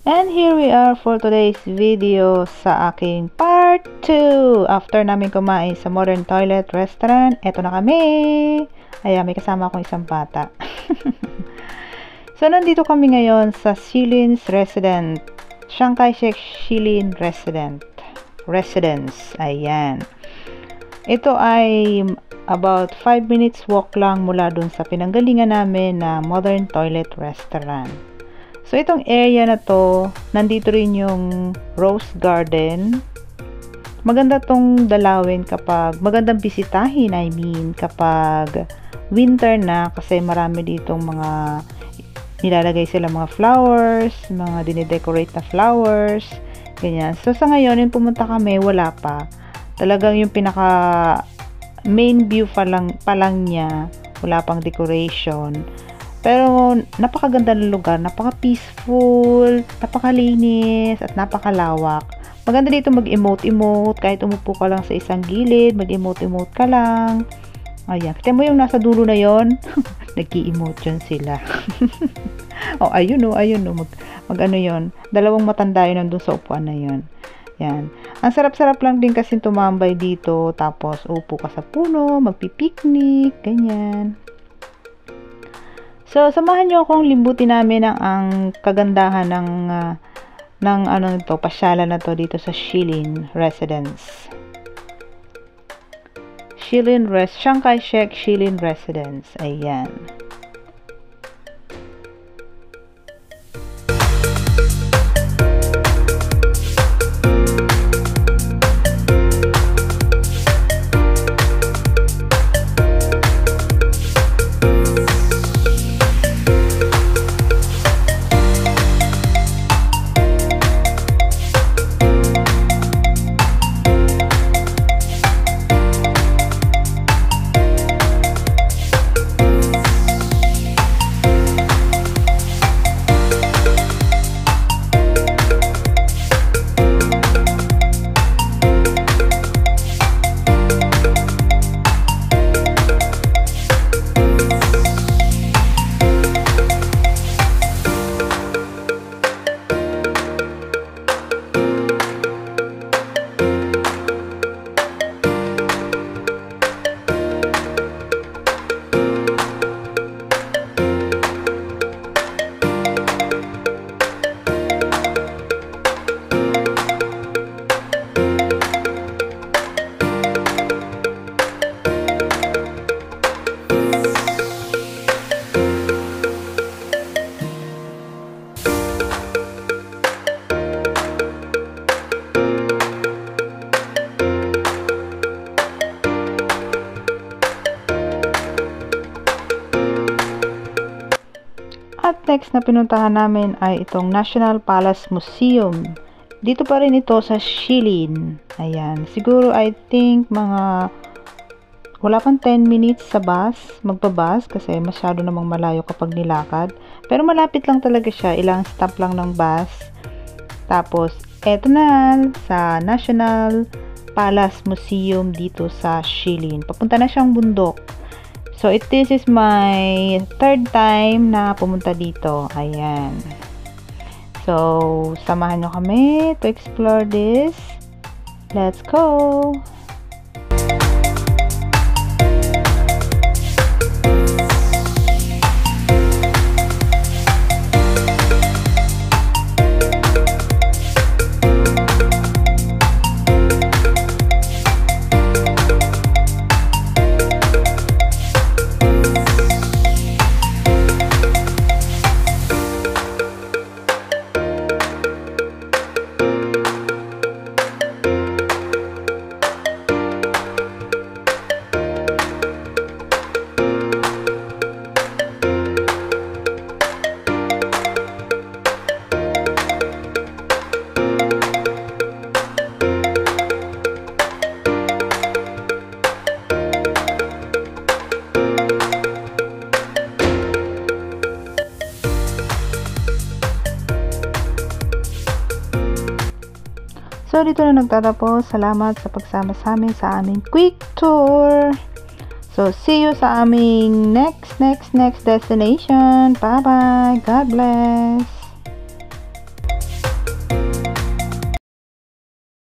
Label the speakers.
Speaker 1: And here we are for today's video sa aking part 2. After namin kumain sa Modern Toilet Restaurant, eto na kami. Ayan, may kasama akong isang bata. So, nandito kami ngayon sa Shilin's Residence. Chiang Kai-shek Shilin Residence. Ayan. Ito ay about 5 minutes walk lang mula dun sa pinanggalingan namin na Modern Toilet Restaurant. So, itong area na to, nandito rin yung Rose Garden. Maganda tong dalawin kapag, magandang bisitahin, kapag winter na, kasi marami ditong mga, nilalagay sila mga flowers, mga dinidecorate na flowers, ganyan. So, sa ngayon, yung pumunta kami, wala pa. Talagang yung pinaka main view pa lang niya, wala pang decoration. Pero napakaganda ng lugar, napaka-peaceful, napakalinis, at napakalawak. Maganda dito mag-emote-emote, kahit umupo ka lang sa isang gilid, mag-emote-emote ka lang. Ayan, kita mo yung nasa dulo na yon, nag-i-emote yun sila. ayun o, mag-ano yun, dalawang matanda yun nandun sa upuan na yun. Yan. Ang sarap-sarap lang din kasi tumambay dito, tapos upo ka sa puno, magpipiknik, ganyan. So, samahan nyo akong limbutin namin ang kagandahan ng pasyalan na to dito sa Shilin Residence. Chiang Kai-shek Shilin Residence. Ayan. At next na pinuntahan namin ay itong National Palace Museum. Dito pa rin ito sa Shilin. Ayan. Siguro I think mga wala pang 10 minutes sa bus, magpa-bus kasi masyado namang malayo kapag nilakad. Pero malapit lang talaga siya. Ilang stop lang ng bus. Tapos, eto na sa National Palace Museum dito sa Shilin. Papunta na siyang bundok. So, this is my third time na pumunta dito. Ayan. So, samahan nyo kami to explore this. Let's go! So, dito na nagtatapos. Salamat sa pagsama sa amin sa aming quick tour. So, see you sa aming next destination. Bye-bye. God bless.